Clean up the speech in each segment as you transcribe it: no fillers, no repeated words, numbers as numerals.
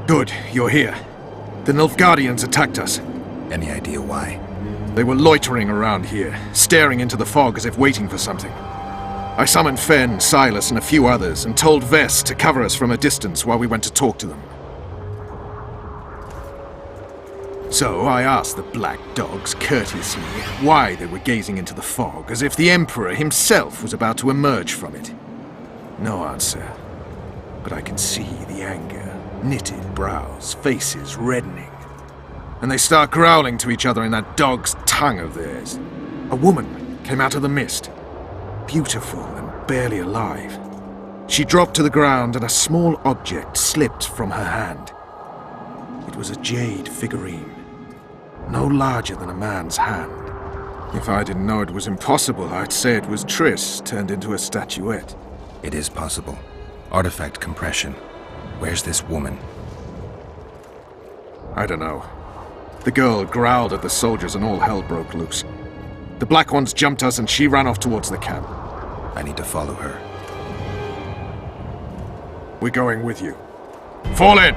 Good, you're here. The Nilfgaardians attacked us. Any idea why? They were loitering around here, staring into the fog as if waiting for something. I summoned Fen, Silas, and a few others, and told Vess to cover us from a distance while we went to talk to them. So I asked the black dogs courteously why they were gazing into the fog, as if the Emperor himself was about to emerge from it. No answer. But I can see the anger, knitted brows, faces reddening. And they start growling to each other in that dog's tongue of theirs. A woman came out of the mist, beautiful and barely alive. She dropped to the ground and a small object slipped from her hand. It was a jade figurine, no larger than a man's hand. If I didn't know it was impossible, I'd say it was Triss turned into a statuette. It is possible. Artifact compression. Where's this woman? I don't know. The girl growled at the soldiers and all hell broke loose. The black ones jumped us and she ran off towards the camp. I need to follow her. We're going with you. Fall in!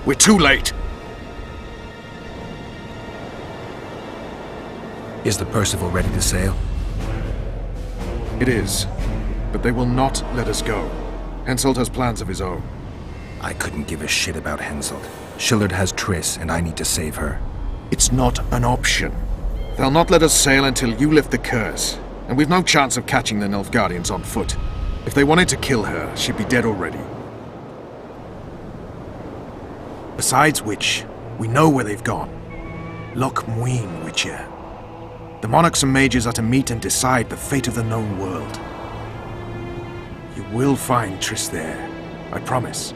We're too late. Is the Percival ready to sail? It is, but they will not let us go. Hensels has plans of his own. I couldn't give a shit about Hensel. Shillard has Triss, and I need to save her. It's not an option. They'll not let us sail until you lift the curse, and we've no chance of catching the Nilfgaardians on foot. If they wanted to kill her, she'd be dead already. Besides which, we know where they've gone. Loch Muin, Witcher. The monarchs and mages are to meet and decide the fate of the known world. You will find Triss there, I promise.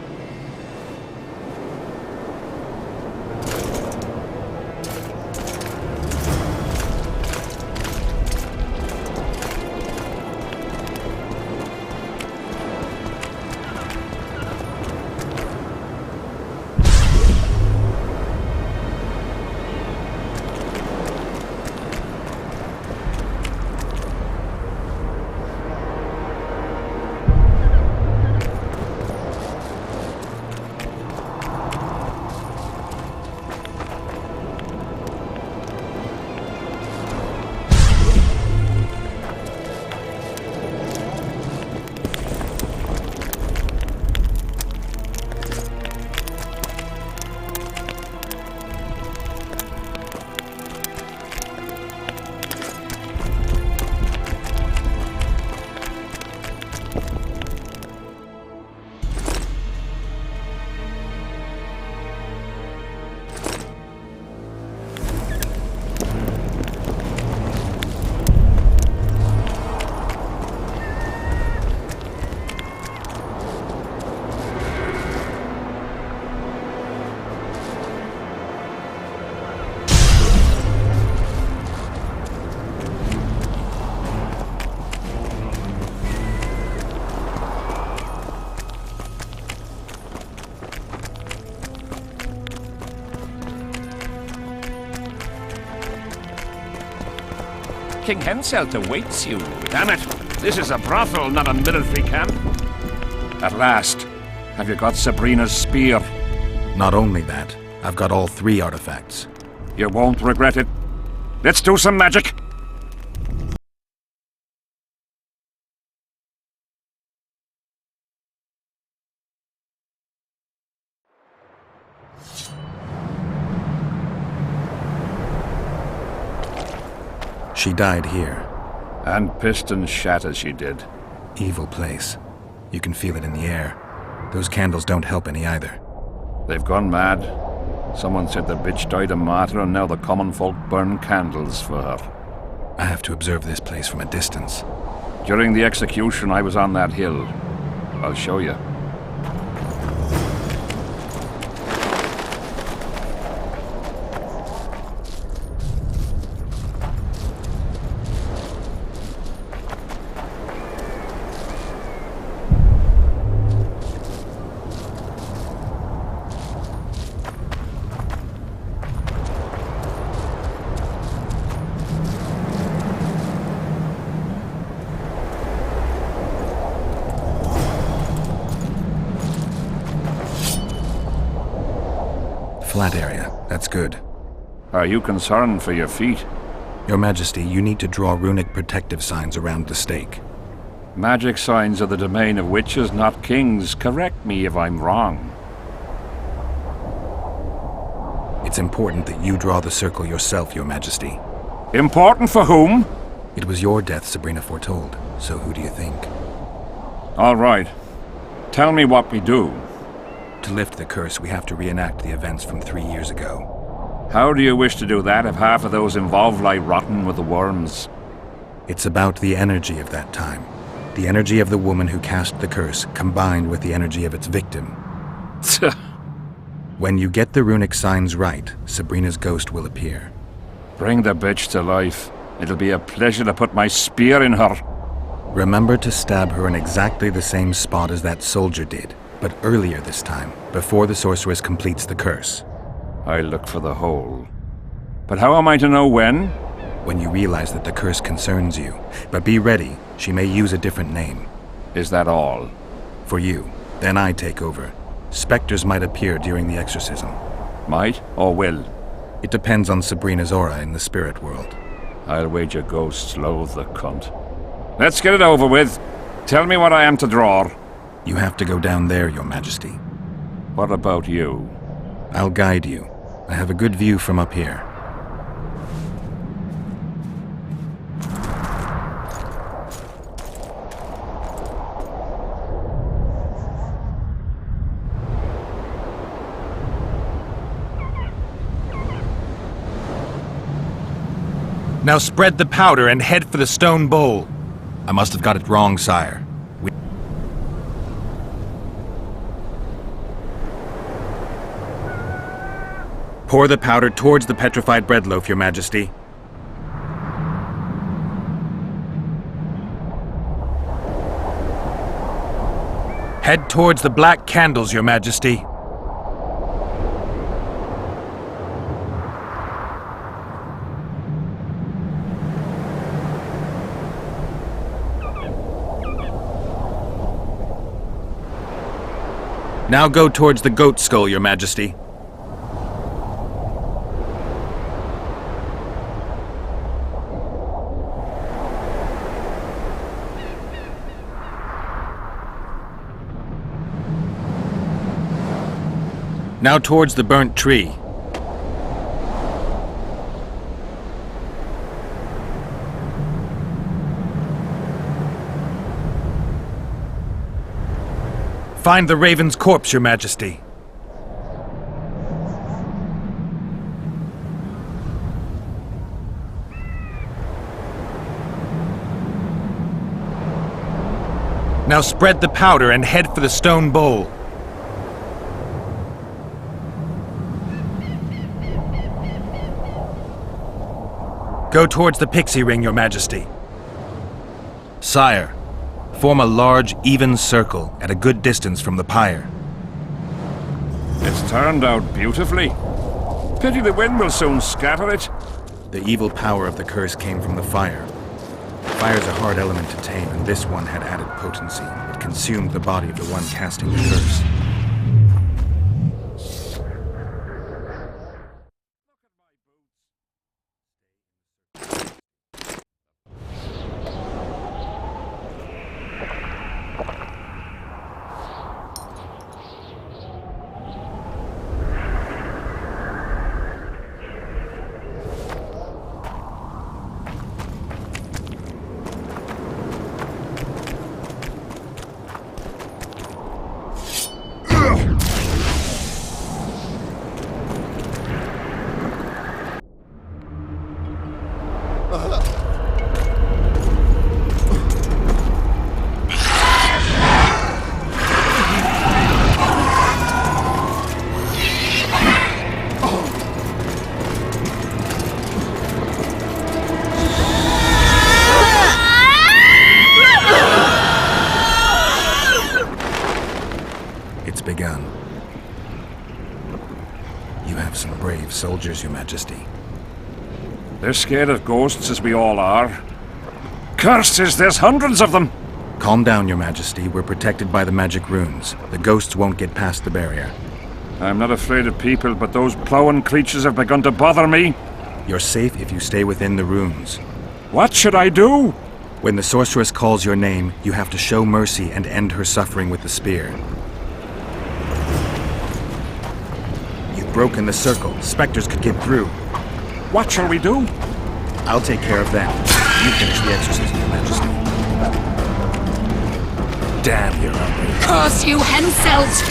King Hensels awaits you. Damn it! This is a brothel, not a military camp. At last, have you got Sabrina's spear? Not only that, I've got all 3 artifacts. You won't regret it. Let's do some magic. She died here. And piston shat as she did. Evil place. You can feel it in the air. Those candles don't help any either. They've gone mad. Someone said the bitch died a martyr and now the common folk burn candles for her. I have to observe this place from a distance. During the execution, I was on that hill. I'll show you. Flat area. That's good. Are you concerned for your feet? Your Majesty, you need to draw runic protective signs around the stake. Magic signs are the domain of witches, not kings. Correct me if I'm wrong. It's important that you draw the circle yourself, Your Majesty. Important for whom? It was your death Sabrina foretold, so who do you think? All right. Tell me what we do. To lift the curse, we have to reenact the events from 3 years ago. How do you wish to do that if half of those involved lie rotten with the worms? It's about the energy of that time. The energy of the woman who cast the curse, combined with the energy of its victim. When you get the runic signs right, Sabrina's ghost will appear. Bring the bitch to life. It'll be a pleasure to put my spear in her. Remember to stab her in exactly the same spot as that soldier did, but earlier this time, before the sorceress completes the curse. I'll look for the hole. But how am I to know when? When you realize that the curse concerns you. But be ready, she may use a different name. Is that all? For you. Then I take over. Spectres might appear during the exorcism. Might or will? It depends on Sabrina's aura in the spirit world. I'll wager ghosts loathe the cunt. Let's get it over with. Tell me what I am to draw. You have to go down there, Your Majesty. What about you? I'll guide you. I have a good view from up here. Now spread the powder and head for the stone bowl. I must have got it wrong, sire. Pour the powder towards the petrified bread loaf, Your Majesty. Head towards the black candles, Your Majesty. Now go towards the goat skull, Your Majesty. Now towards the burnt tree. Find the raven's corpse, Your Majesty. Now spread the powder and head for the stone bowl. Go towards the pixie ring, Your Majesty. Sire, form a large, even circle at a good distance from the pyre. It's turned out beautifully. Pity the wind will soon scatter it. The evil power of the curse came from the fire. Fire's a hard element to tame, and this one had added potency. It consumed the body of the one casting the curse. You have some brave soldiers, Your Majesty. They're scared of ghosts, as we all are. Curses, there's hundreds of them! Calm down, Your Majesty. We're protected by the magic runes. The ghosts won't get past the barrier. I'm not afraid of people, but those plowing creatures have begun to bother me. You're safe if you stay within the runes. What should I do? When the sorceress calls your name, you have to show mercy and end her suffering with the spear. You've broken the circle. Spectres could get through. What shall we do? I'll take care of them. You finish the exorcism, Your Majesty. Damn you, Henry. Curse you, Hensels!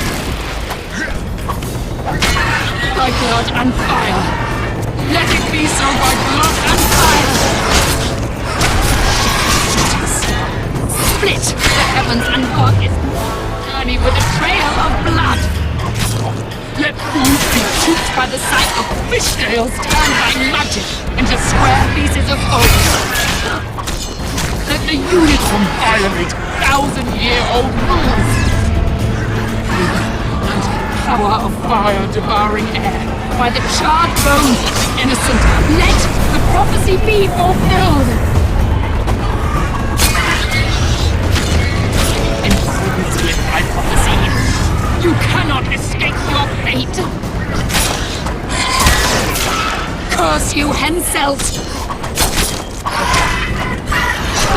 By blood and fire! Let it be so by blood and fire! Split the heavens and walk its journey with a trail of blood! Let fools be duped by the sight of fish tails turned by magic into square pieces of gold! Let the unicorn violate 1,000-year-old rules! And power of fire devouring air by the charred bones of the innocent, let the prophecy be fulfilled! In accordance with my prophecy, you cannot escape your fate! Curse you, Hensels!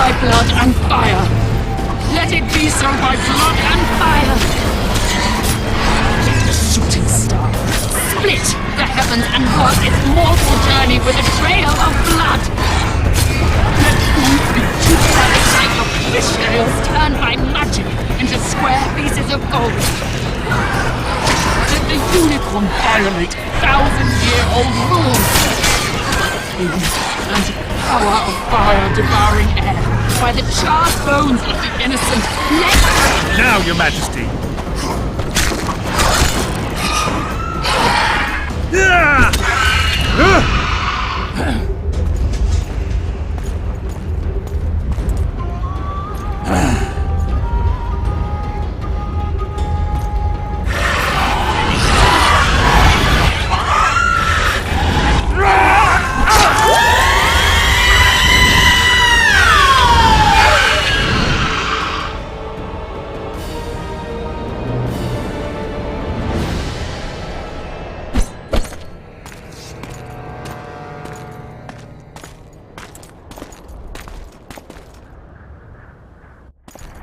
By blood and fire! Let it be so by blood and fire! Let the shooting star split the heavens and walk its mortal journey with a trail of blood! Let fools be duped by the sight of fish tails turned by magic into square pieces of gold! Let the unicorn violate 1,000-year-old rules! And power of fire devouring air by the charred bones of the innocent, let... Now, Your Majesty!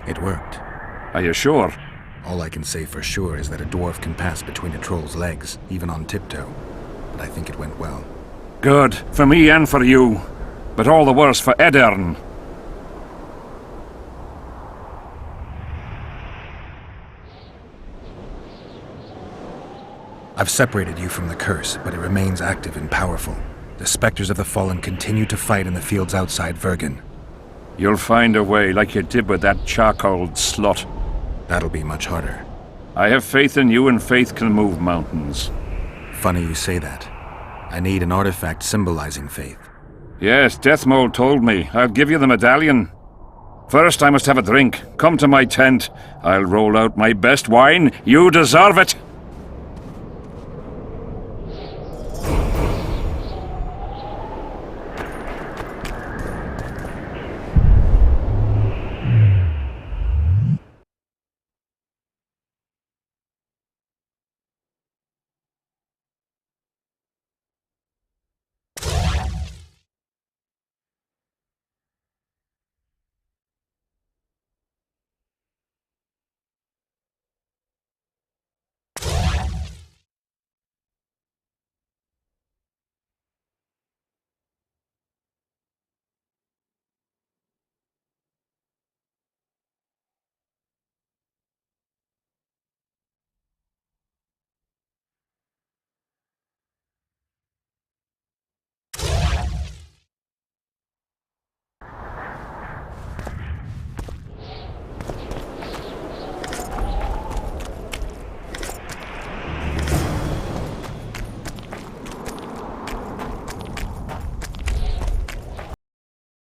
It worked. Are you sure? All I can say for sure is that a dwarf can pass between a troll's legs, even on tiptoe. But I think it went well. Good. For me and for you. But all the worse for Edern. I've separated you from the curse, but it remains active and powerful. The specters of the fallen continue to fight in the fields outside Vergen. You'll find a way, like you did with that charcoal slut. That'll be much harder. I have faith in you, and faith can move mountains. Funny you say that. I need an artifact symbolizing faith. Yes, Deathmold told me. I'll give you the medallion. First, I must have a drink. Come to my tent. I'll roll out my best wine. You deserve it.